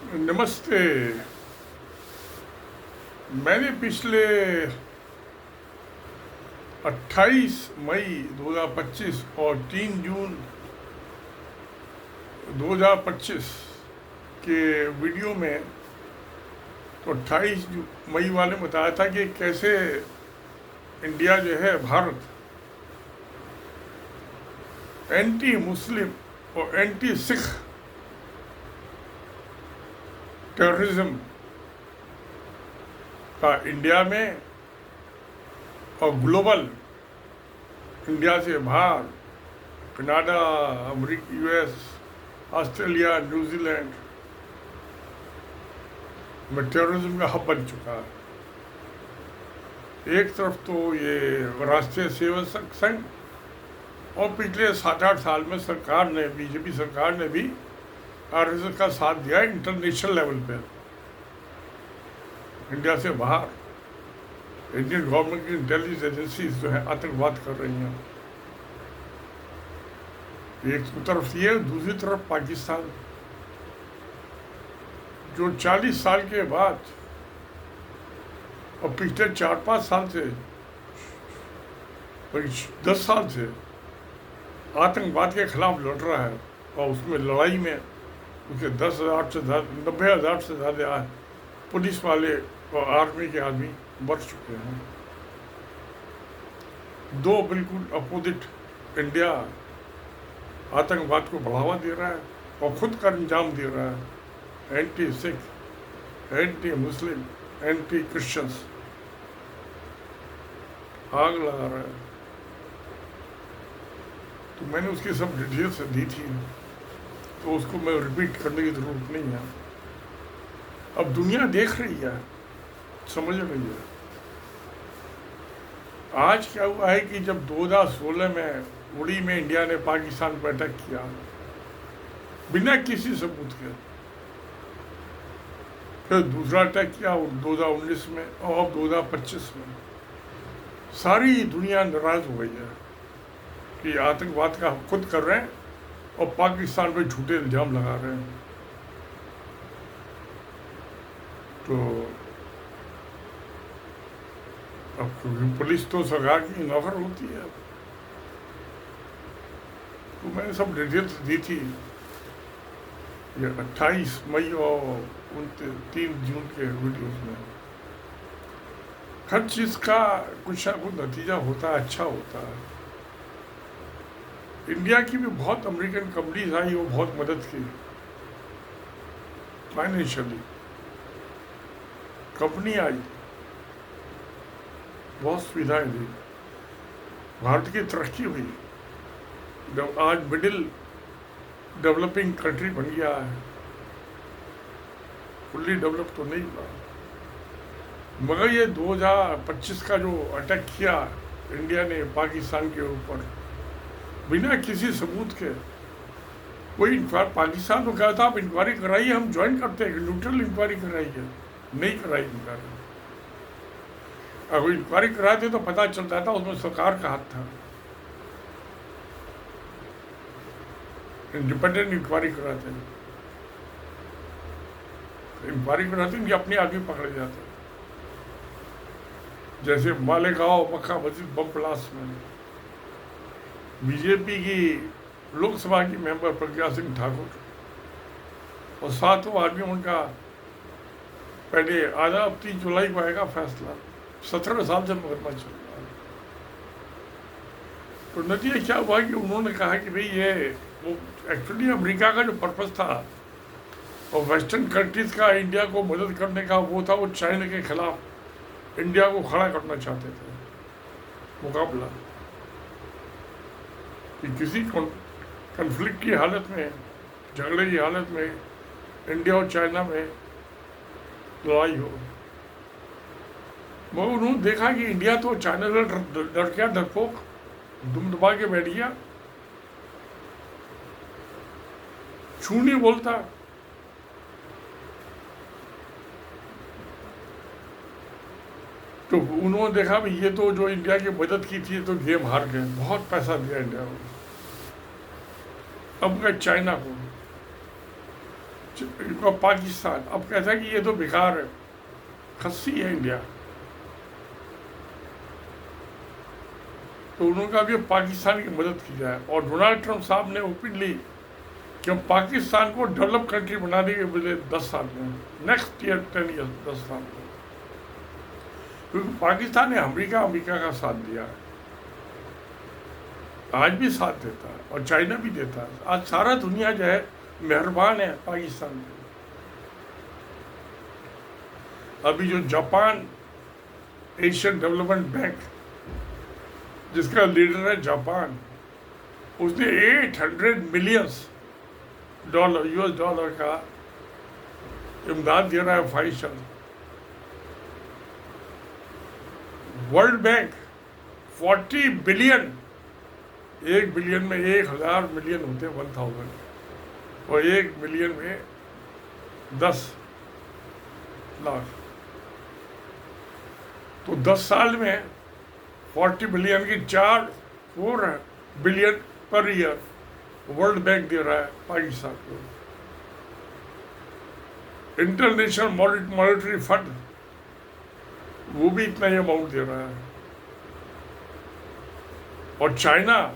नमस्ते। मैंने पिछले 28 मई 2025 और 3 जून 2025 के वीडियो में तो 28 मई वाले में बताया था कि कैसे इंडिया जो है, भारत एंटी मुस्लिम और एंटी सिख टेररिज्म का इंडिया में और ग्लोबल, इंडिया से बाहर Canada, America, US, Australia, New Zealand में टेररिज्म का हब बन चुका है। एक तरफ तो ये राष्ट्रीय सेवक संघ और पिछले 7-8 साल में सरकार ने, बीजेपी सरकार ने भी आरएसएस का साथ दिया है इंटरनेशनल लेवल पे। इंडिया से बाहर इंडियन गवर्नमेंट की इंटेलिजेंस एजेंसीज जो है आतंकवाद कर रही हैं। एक तरफ ये, दूसरी तरफ पाकिस्तान जो 40 साल के बाद और पिछले 4-5 साल से, 10 साल से आतंकवाद के खिलाफ लड़ रहा है और उसमें लड़ाई में उसके 10,000 से ज़्यादा, 90,000 से ज़्यादा पुलिस वाले और आर्मी के आदमी मर चुके हैं। दो बिल्कुल अपोजिट इंडिया आतंकवाद को बढ़ावा दे रहा है और खुद का अंजाम दे रहा है। Anti Sikh, anti Muslim, anti Christians आग लगा रहा है। तो मैंने उसकी सब डिटेल्स दी थी, तो उसको मैं रिपीट करने की ज़रूरत नहीं है। अब दुनिया देख रही है, समझ रही है। आज क्या हुआ है कि जब 2016 में उड़ी में इंडिया ने पाकिस्तान पर अटैक किया बिना किसी सबूत के, फिर दूसरा अटैक किया 2019 में और अब 2025 में, सारी दुनिया नाराज हो गई है कि आतंकवाद का खुद कर रहे हैं और पाकिस्तान पे झूठे इल्जाम लगा रहे हैं। तो अब क्योंकि पुलिस तो सरकार की नौकर होती है, तो मैंने सब डिटेल्स दी थी ये 28 मई और 3 जून के वीडियोस में। हर चीज़ का कुछ ना कुछ नतीजा होता है, अच्छा होता है। इंडिया की भी बहुत अमेरिकन कंपनीज आई, वो बहुत मदद की फाइनेंशियली। कंपनी आई, बहुत सुविधाएं दी, भारत की तरक्की हुई। जब आज मिडिल डेवलपिंग कंट्री बन गया है, फुल्ली डेवलप तो नहीं हुआ, मगर ये 2025 का जो अटैक किया इंडिया ने पाकिस्तान के ऊपर बिना किसी सबूत के, कोई इंक्वायरी, पाकिस्तान तो कहता आप इंक्वायरी कराइए, हम ज्वाइन करते हैं, न्यूट्रल इंक्वायरी कराइए, नहीं कराई इंक्वायरी। अगर इंक्वायरी कराते तो पता चलता था उसमें सरकार का हाथ था। इंडिपेंडेंट इंक्वायरी कराते हैं, इंक्वायरी कराते हैं कि अपने आदमी पकड़े जाते हैं। जैसे मालेगांव मक्का मस्जिद बम ब्लास्ट में बीजेपी की लोकसभा की मेंबर प्रज्ञा सिंह ठाकुर और 7 आदमी उनका पहले आधा, अब 3 जुलाई को आएगा फैसला। 17 साल से मुकदमा चल रहा है। तो नतीजा क्या हुआ कि उन्होंने कहा कि भाई ये वो एक्चुअली अमेरिका का जो पर्पस था और वेस्टर्न कंट्रीज का इंडिया को मदद करने का, वो था वो चाइना के खिलाफ इंडिया को खड़ा करना चाहते थे, मुकाबला कि किसी कन्फ्लिक्ट की हालत में, झगड़े की हालत में इंडिया और चाइना में लड़ाई हो। मगर उन्होंने देखा कि इंडिया तो चाइना से डर गया, डरपोक, दुम दबा के बैठ गया, छू नहीं बोलता। तो उन्होंने देखा भी ये तो जो इंडिया की मदद की थी तो गेम हार गए, बहुत पैसा दिया इंडिया को। अब गए चाइना को, इनको पाकिस्तान अब कहता है कि ये तो बेकार है, खस्सी है इंडिया। तो उन्होंने कहा कि पाकिस्तान की मदद की जाए, और डोनाल्ड ट्रंप साहब ने ओपनली कि हम पाकिस्तान को डेवलप कंट्री बना देंगे मुझे 10 साल में, नेक्स्ट ईयर 10 ईयर 10 साल में, क्योंकि पाकिस्तान ने अमेरिका का साथ दिया है, आज भी साथ देता है, और चाइना भी देता है। आज सारा दुनिया जो है मेहरबान है पाकिस्तान पे। अभी जो जापान एशियन डेवलपमेंट बैंक, जिसका लीडर है जापान, उसने 800 मिलियन डॉलर US डॉलर का इमदाद दे रहा है Pfizer. World bank 40 billion, 1 billion में 1000 मिलियन होते हैं 1000, और 1 मिलियन में 10 लाख, तो 10 साल में 40 बिलियन की 4 billion per year world bank दे रहा है पाकिस्तान को। इंटरनेशनल मॉनेटरी फंड वो भी इतना ही अमाउंट दे रहा है, और चाइना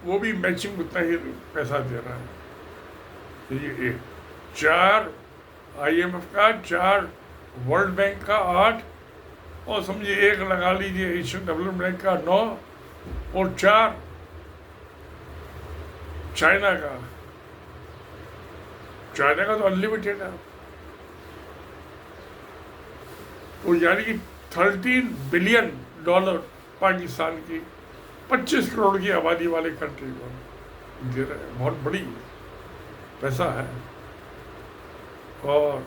वो भी मैचिंग उतना ही पैसा दे रहा है। ये 4 IMF का, 4 वर्ल्ड बैंक का 8, और समझिए 1 लगा लीजिए एशियन डेवलपमेंट बैंक का 9, और 4 चाइना का। चाइना का तो अनलिमिटेड है, तो यानी कि 13 बिलियन डॉलर पाकिस्तान की 25 करोड़ की आबादी वाले कंट्री को दे रहे हैं। बहुत बड़ी पैसा है। और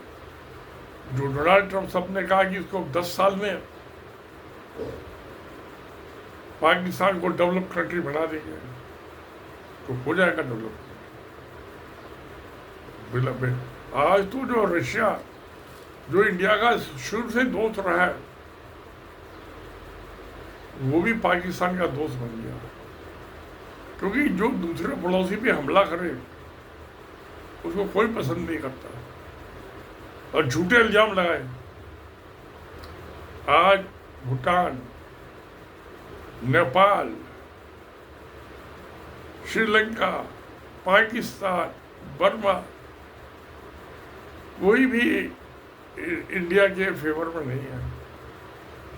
जो डोनाल्ड ट्रंप साहब ने कहा कि उसको 10 साल में पाकिस्तान को डेवलप कंट्री बना देंगे, तो हो जाएगा डेवलप। आज तो जो रशिया, जो इंडिया का शुरू से दोस्त रहा है, वो भी पाकिस्तान का दोस्त बन गया, क्योंकि जो दूसरे पड़ोसी पे हमला करे उसको कोई पसंद नहीं करता, और झूठे इल्जाम लगाए। आज भूटान, नेपाल, श्रीलंका, पाकिस्तान, बर्मा, कोई भी इंडिया के फेवर में नहीं है।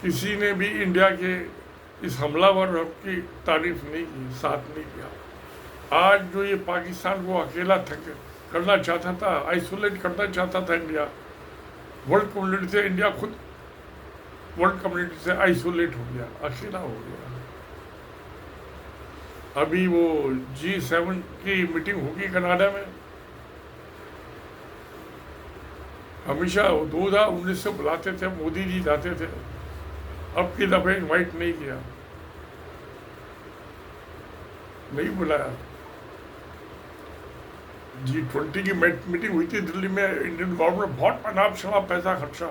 किसी ने भी इंडिया के इस हमलावर की तारीफ नहीं की, साथ नहीं किया। आज जो ये पाकिस्तान को अकेला करना चाहता था, आइसोलेट करना चाहता था इंडिया, वर्ल्ड कम्युनिटी से, इंडिया खुद वर्ल्ड कम्युनिटी से आइसोलेट हो गया, अकेला हो गया। अभी वो G7 की मीटिंग होगी कनाडा में, हमेशा 2019 से बुलाते थे, मोदी जी जाते थे, अब की दफे इनवाइट नहीं किया, नहीं बुलाया। G20 की मीटिंग हुई थी दिल्ली में, इंडियन गवर्नमेंट बहुत अनाप शनाप पैसा खर्चा,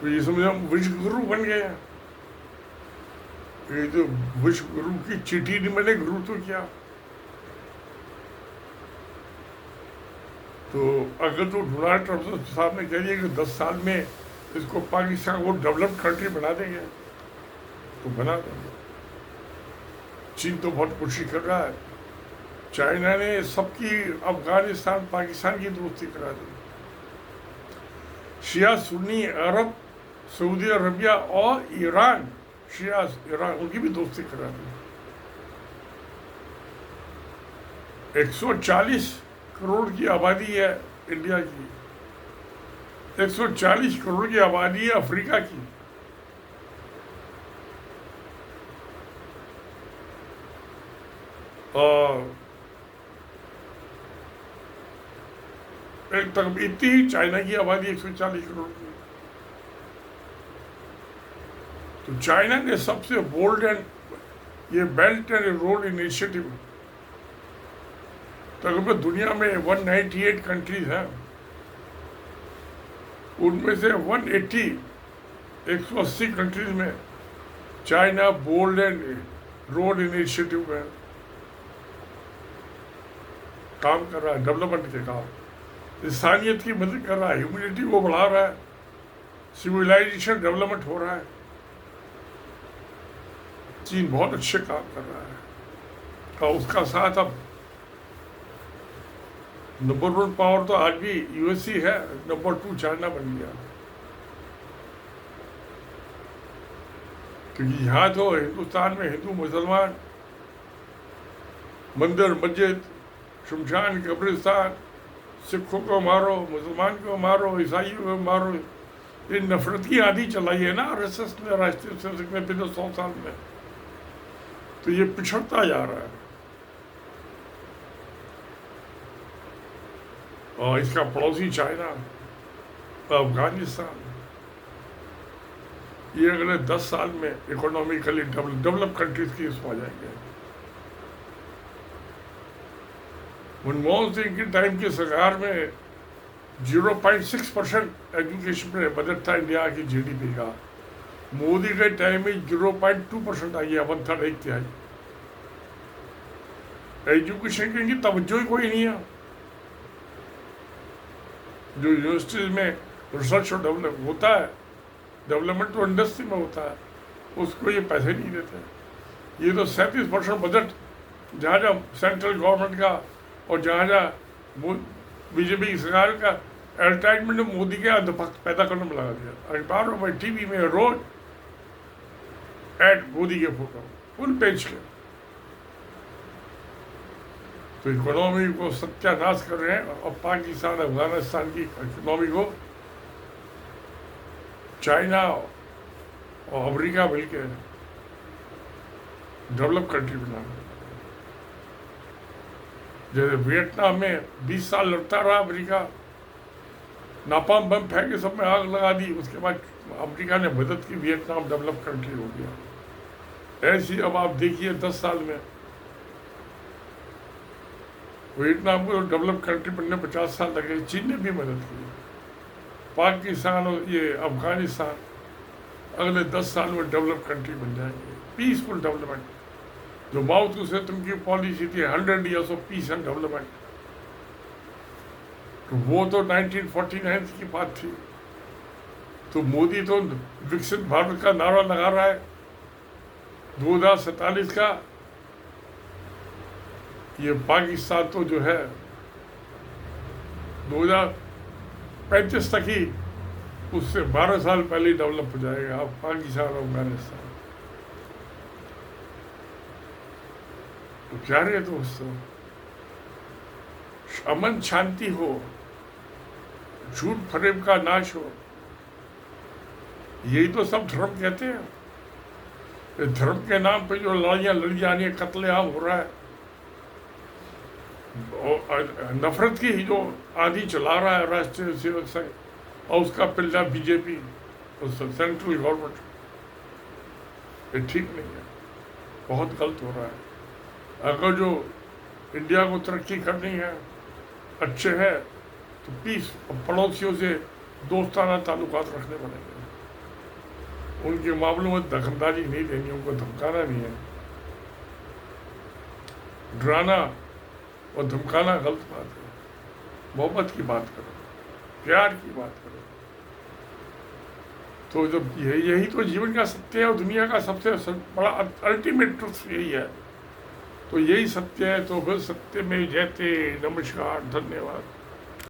तो ये समझ हम विश्व गुरु बन गए हैं। ये तो विश्व गुरु की चिट्ठी नहीं बने, गुरु तो क्या। तो अगर तो डोनाल्ड ट्रंप साहब ने कह दिया कि 10 साल में इसको पाकिस्तान को डेवलप्ड कंट्री बना देंगे, तो बना देंगे। चीन तो बहुत कोशिश कर रहा है, चाइना ने सबकी अफगानिस्तान पाकिस्तान की दोस्ती करा दी, शिया सुन्नी अरब, सऊदी अरबिया और ईरान, शिया ईरान, उनकी भी दोस्ती करा दी। 140 करोड़ की आबादी है इंडिया की, 140 करोड़ की आबादी है अफ्रीका की, और एक तक इतनी ही चाइना की आबादी 140 करोड़ की। तो चाइना ने सबसे बोल्ड एंड ये बेल्ट एंड रोड इनिशिएटिव, तकरीबन दुनिया में 198 कंट्रीज हैं, उनमें से 180 कंट्रीज में China belt and road initiative में काम कर रहा है, डेवलपमेंट के काम, इंसानियत की मदद कर रहा है, ह्यूमैनिटी को बढ़ा रहा है, सिविलाइजेशन डेवलपमेंट हो रहा है। चीन बहुत अच्छे काम कर रहा है और उसका साथ अब नंबर 1 पावर तो आज भी यूएस ही है, नंबर 2 चाइना बन गया। क्योंकि यहाँ तो हिंदुस्तान में हिंदू मुसलमान, मंदिर मस्जिद, शमशान कब्रिस्तान, सिखों को मारो, मुसलमान को मारो, ईसाइयों को मारो, ये नफरत की आंधी चलाई है ना आरएसएस ने, राष्ट्रीय स्वयंसेवक ने पिछले 100 साल में। तो ये पिछड़ता जा रहा है और इसका पड़ोसी चाइना, अफगानिस्तान, ये अगले 10 साल में इकोनॉमिकली डेवलप कंट्रीज की इसमें आ जाएंगे। मनमोहन सिंह के टाइम की सरकार में 0.6% एजुकेशन में बजट था इंडिया की जीडीपी का। मोदी के टाइम में 0.2% आई है, 1/3, 1/3। एजुकेशन की तवज्जो ही कोई नहीं है। जो यूनिवर्सिटीज में रिसर्च और डेवलप होता है, डेवलपमेंट तो इंडस्ट्री में होता है, उसको ये पैसे नहीं देते। ये तो 37% बजट जहाँ जहाँ सेंट्रल गवर्नमेंट का और जहाँ जहाँ बीजेपी की सरकार का एडवर्टाइजमेंट ने मोदी के अंधभक्त पैदा करने में लगा दिया। अखबारों में, टीवी में रोज एड मोदी के फोटो फुल पेज के। तो इकोनॉमी को सत्यानाश कर रहे हैं और पाकिस्तान अफगानिस्तान की इकोनॉमी को चाइना और अमेरिका मिलकर डेवलप कंट्री बना। जैसे वियतनाम में 20 साल लड़ता रहा अमेरिका, नापाम बम फेंक के सब में आग लगा दी, उसके बाद अमेरिका ने मदद की, वियतनाम डेवलप कंट्री हो गया। ऐसी अब आप देखिए 10 साल में वियतनाम को डेवलप कंट्री बनने 50 साल लगे। चीन ने भी मदद की। पाकिस्तान और ये अफगानिस्तान अगले 10 साल में डेवलप कंट्री बन जाएंगे, पीसफुल डेवलपमेंट। जो माओ से तुमकी पॉलिसी थी 100 years of peace and development, तो वो तो 1949 की बात थी। तो मोदी तो विकसित भारत का नारा लगा रहा है 2047 का। ये पाकिस्तान तो जो है 2035 तक ही, उससे 12 साल पहले डेवलप हो जाएगा। अब पाकिस्तान और अफगानिस्तान तो क्या रहे दोस्तों, अमन शांति हो, झूठ फरेब का नाश हो, यही तो सब धर्म कहते हैं। धर्म के नाम पे जो लड़ाइयाँ लड़ी जा रही है, कत्लेआम हो रहा है, नफरत की जो आंधी चला रहा है राष्ट्रीय सेवक संघ और उसका पिल्ला बीजेपी और सेंट्रल गवर्नमेंट, ये ठीक नहीं है, बहुत गलत हो रहा है। अगर जो इंडिया को तरक्की करनी है, अच्छे है, तो पीस पड़ोसियों से दोस्ताना ताल्लुकात रखने पड़ेंगे। उनके मामलों में दखलंदाजी नहीं देनी, उनको धमकाना नहीं है। डराना और धमकाना गलत बात है। मोहब्बत की बात करो, प्यार की बात करो। तो जब यही तो जीवन का सत्य है और दुनिया का सबसे बड़ा अल्टीमेट ट्रुथ यही है। तो यही सत्य है, तो फिर सत्य में जयते। नमस्कार, धन्यवाद।